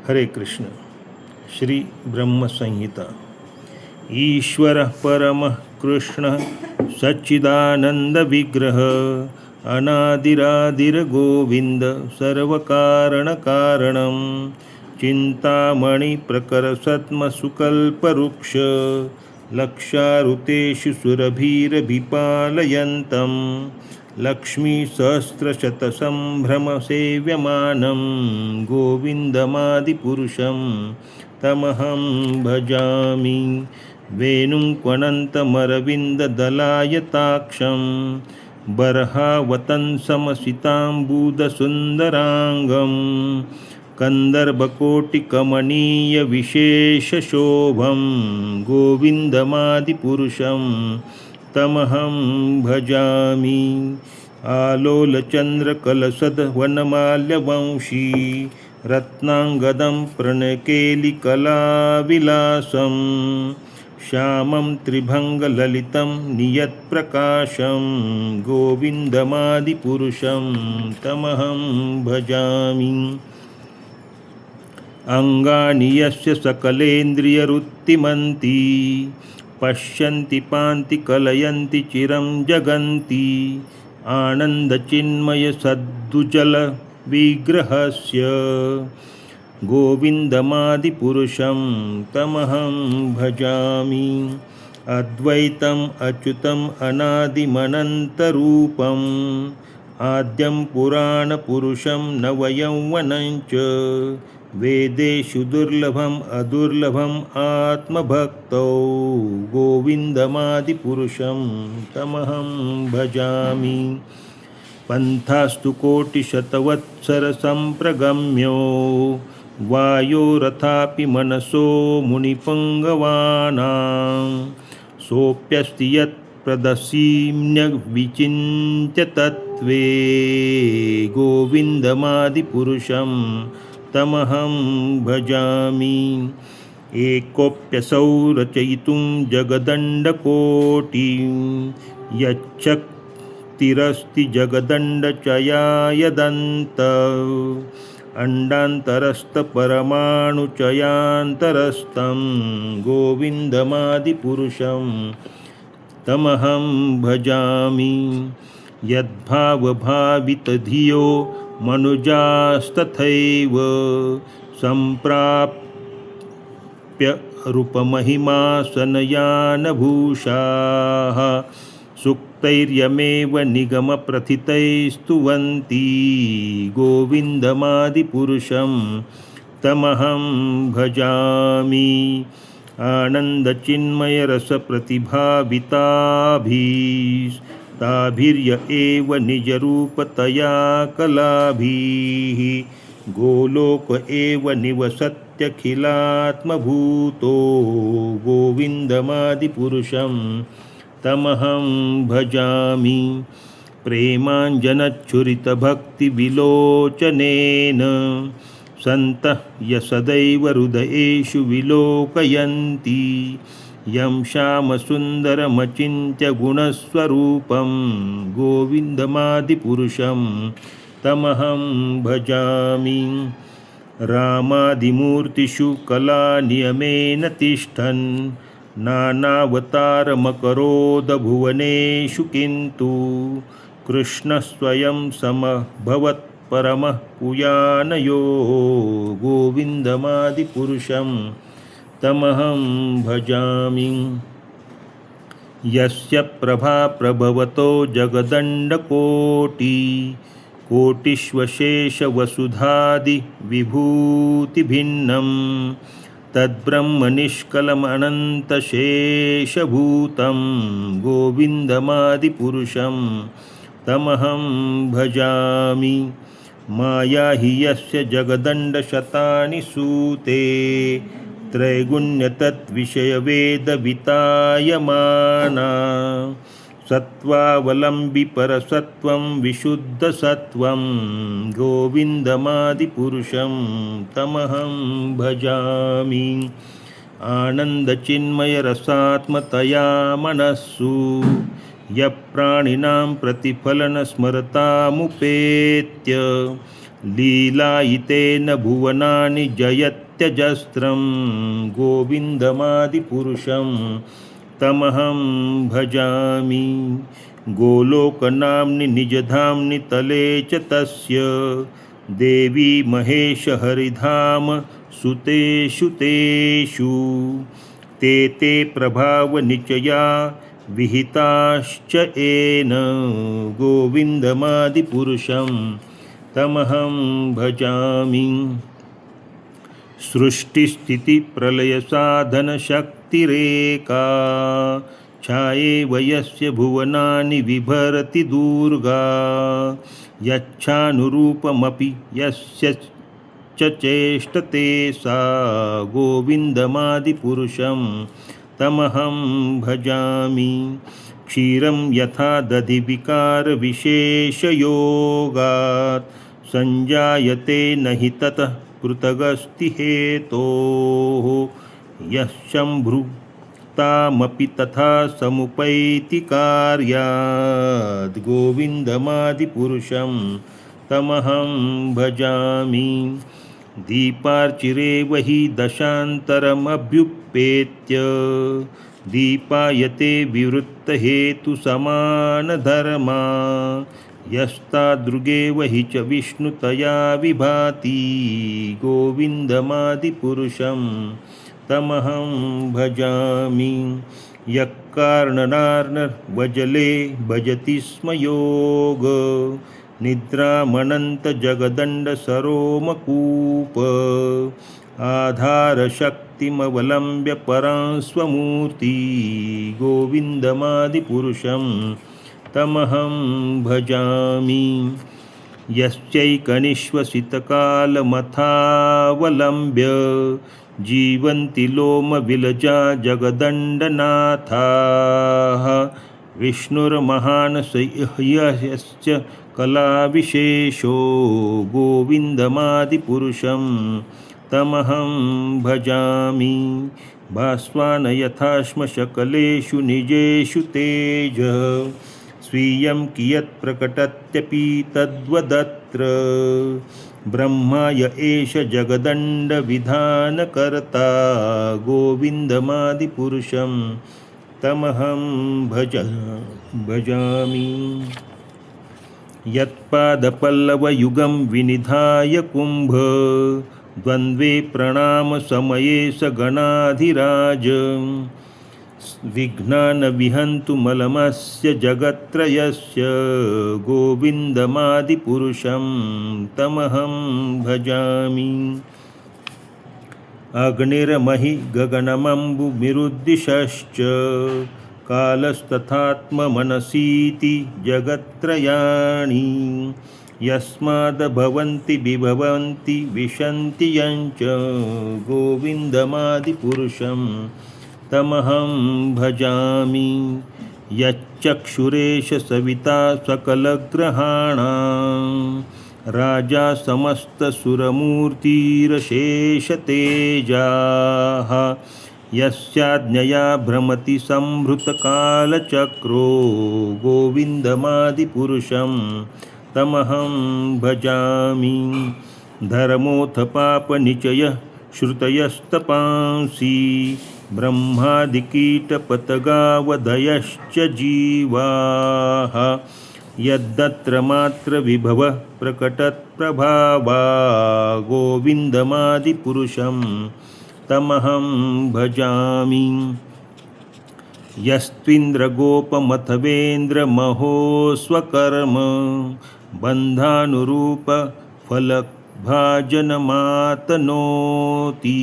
हरे कृष्ण. श्री ब्रह्मसंहिता. ईश्वर परमः कृष्ण सच्चिदानंद विग्रह अनादिरादिर गोविंद सर्वकारण कारणं चिंतामणि प्रकर सत्म सुकल्पवृक्ष लक्षारुतेषु सुरभिरभिपालयन्तं लक्ष्मी सहस्रशतसंभ्रम सेव्यमानं गोविन्दमादिपुरुषं तमहं भजामि. वेणुं क्वनन्तमरविन्ददलायताक्षं बर्हावतंसमसिताम्बूदसुन्दराङ्गं कन्दर्भकोटिकमनीयविशेषशोभं गोविन्दमादिपुरुषं तमहं भजामि. आलोलचन्द्रकलसद्वनमाल्यवंशी रत्नाङ्गदं प्रणकेलिकलाविलासं श्यामं त्रिभङ्गललितं नियत्प्रकाशं गोविन्दमादिपुरुषं तमहं भजामि. अङ्गानि यस्य सकलेन्द्रियवृत्तिमन्ति पश्यन्ति पान्ति कलयन्ति चिरं जगन्ति आनन्दचिन्मयसद्दुजलविग्रहस्य गोविन्दमादिपुरुषं तमहं भजामि. अद्वैतम् अच्युतम् अनादिमनन्तरूपम् आद्यं पुराणपुरुषं नवयौवनं च वेदेषु दुर्लभम् अदुर्लभम् आत्मभक्तौ गोविन्दमादिपुरुषं तमहं भजामि. पन्थास्तु कोटिशतवत्सरसम्प्रगम्यो वायोरथापि मनसो मुनिपुङ्गवानां सोऽप्यस्ति यत्प्रदर्शीम्यविचिन्त्य तत्त्वे गोविन्दमादिपुरुषं तमहं भजामि. एकोऽप्यसौ रचयितुं जगदण्डकोटिं यच्चक्तिरस्ति जगदण्डचयायदन्त अण्डान्तरस्थपरमाणुचयान्तरस्थं गोविन्दमादिपुरुषं तमहं भजामि. यद्भावभावितधियो मनुजास्तथैव सम्प्राप्य रूपमहिमासनयानभूषाः सुक्तैर्यमेव निगमप्रथितैस्तुवन्ति गोविन्दमादिपुरुषं तमहं भजामि. आनन्दचिन्मयरसप्रतिभाविताभिस्ताभिर्य एव निजरूपतया कलाभिः गोलोक एव निवसत्यखिलात्मभूतो गोविन्दमादिपुरुषं तमहं भजामि. प्रेमाञ्जनच्छुरितभक्तिविलोचनेन सन्तः सदैव हृदयेषु विलोकयन्ति यं श्यामसुन्दरमचिन्त्य गुणस्वरूपं गोविन्दमादिपुरुषं तमहं भजामि. रामादिमूर्तिषु कलानियमेन तिष्ठन् नानावतारमकरोदभुवनेषु किन्तु कृष्णस्वयं समभवत् परमः पुयानयो गोविन्दमादिपुरुषं तमहं भजामि. यस्य प्रभा प्रभवतो जगदण्डकोटिकोटिष्वशेषवसुधादिविभूतिभिन्नं तद्ब्रह्मनिष्कलमनन्तशेषभूतं गोविन्दमादिपुरुषं तमहं भजामि. माया हि यस्य जगदण्डशतानि सूते त्रैगुण्यतद्विषयवेदवितायमाना सत्त्वावलम्बि परसत्त्वं विशुद्धसत्त्वं गोविन्दमादिपुरुषं तमहं भजामि. आनन्दचिन्मयरसात्मतया मनस्सु यप्राणिनां प्रतिफलनस्मरतामुपेत्य लीलायितेन भुवनानि जयत्यजस्रं गोविन्दमादिपुरुषं तमहं भजामि। गोलोकनाम्नि निजधाम्नि तले च तस्य देवी महेशहरिधाम सुतेषु तेषु ते ते प्रभावनिचया विहिताश्च येन गोविन्दमादिपुरुषं तमहं भजामि। सृष्टिस्थितिप्रलयसाधनशक्तिरेका छायेव यस्य भुवनानि बिभरति दुर्गा यच्छानुरूपमपि यस्य च चेष्टते सा गोविन्दमादिपुरुषं तमहं भजामि। क्षीरं यथा दधिविकारविशेषयोगात् संजायते न हि ततः पृथगस्ति हेतोः यशंभृतामपि तथा समुपैति कार्याद् गोविन्दमादिपुरुषं तमहं भजामि। दीपार्चिरेव हि दशान्तरमभ्युपेत्य दीपायते विवृत्तहेतुसमानधर्मा यस्तादृगेव हि च विष्णुतया विभाति गोविन्दमादिपुरुषं तमहं भजामि। यः कार्णनार्णवजले भजति स्म योग निद्रामनन्तजगदण्डसरोमकूप आधारशक्तिमवलम्ब्य परां स्वमूर्ति गोविन्दमादिपुरुषं तमहं भजामि। यश्चैकनिश्वसितकालमथावलम्ब्य जीवन्ति लोमविलजा जगदण्डनाथाः विष्णुर्महान् यश्च कलाविशेषो गोविन्दमादिपुरुषं तमहं भजामि। भास्वान् यथा श्मशकलेषु निजेषु तेजः स्वीयं कियत् प्रकटत्यपि तद्वदत्र ब्रह्माय एष जगदण्डविधानकर्ता गोविन्दमादिपुरुषं तमहं भजामि। यत्पादपल्लवयुगं विनिधाय कुम्भ द्वन्द्वे प्रणामसमये स गणाधिराज विघ्नान् विहन्तु मलमस्य जगत्त्रयस्य गोविन्दमादिपुरुषं तमहं भजामि। अग्निर्महि गगनमम्बुमिरुद्दिशश्च कालस्तथात्ममनसीति जगत्त्रयाणि यस्माद्भवन्ति विभवन्ति विशन्ति यञ्च गोविन्दमादिपुरुषं तमहं भजामि। यच्चक्षुरेश सविता सकलग्रहाणां राजा समस्तसुरमूर्तिरशेषतेजाः यस्याज्ञया भ्रमति संभृतकालचक्रो गोविन्दमादिपुरुषं तमहं भजामि। धर्मोऽथ पापनिचयः श्रुतयस्तपांसि ब्रह्मादिकीटपतगावधयश्च जीवाः यद्दत्र मात्र विभव प्रकटत्प्रभावा गोविन्दमादिपुरुषं तमहं भजामि। यस्त्विन्द्रगोपमथवेन्द्रमहोस्वकर्म बन्धानुरूपफलभाजनमातनोति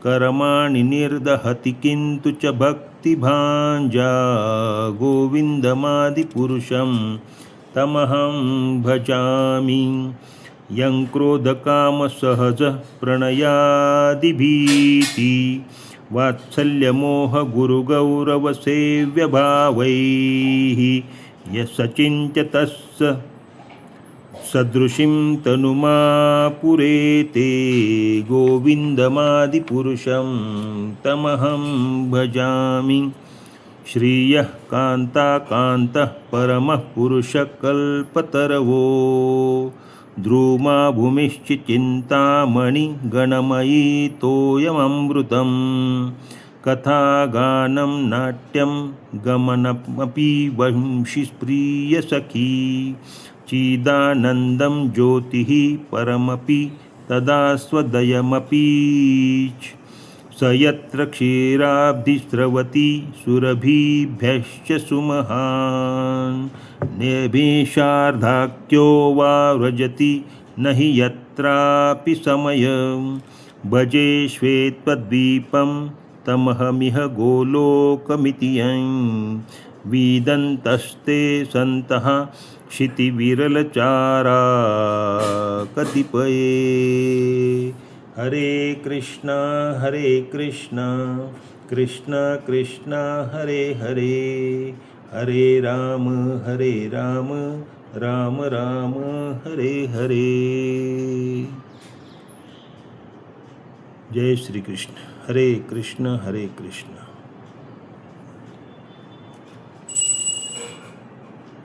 कर्माणि निर्दहति किन्तु च भक्तिभाञ्जा गोविन्दमादिपुरुषं तमहं भजामि। यं क्रोधकामसहजः प्रणयादिभीति वात्सल्यमोहगुरुगौरवसेव्यभावैः यस्सचिन्त्य तस्य सदृशीं तनुमापुरेते गोविन्दमादिपुरुषं तमहं भजामि। श्रियः कान्ताकान्तः परमः पुरुषः कल्पतरवो द्रुमा भूमिश्च चिन्तामणि गणमयी तोयममृतं कथागानं नाट्यं गमनमपि वंशि प्रियसखी चिदानन्दं ज्योतिः परमपि तदा स्वदयमपि स यत्र क्षीराब्धिस्रवति सुरभिभ्यश्च सुमहान् नेभिषार्धाख्यो वा व्रजति न हि यत्रापि समयं भजे श्वेतद्वीपं तमहमिह गोलोकमिति यं विदन्तस्ते सन्तः क्षितिविरलचारा कतिपये। हरे कृष्णा कृष्ण कृष्ण हरे हरे, हरे राम राम राम हरे हरे। जय श्री कृष्ण। हरे कृष्ण।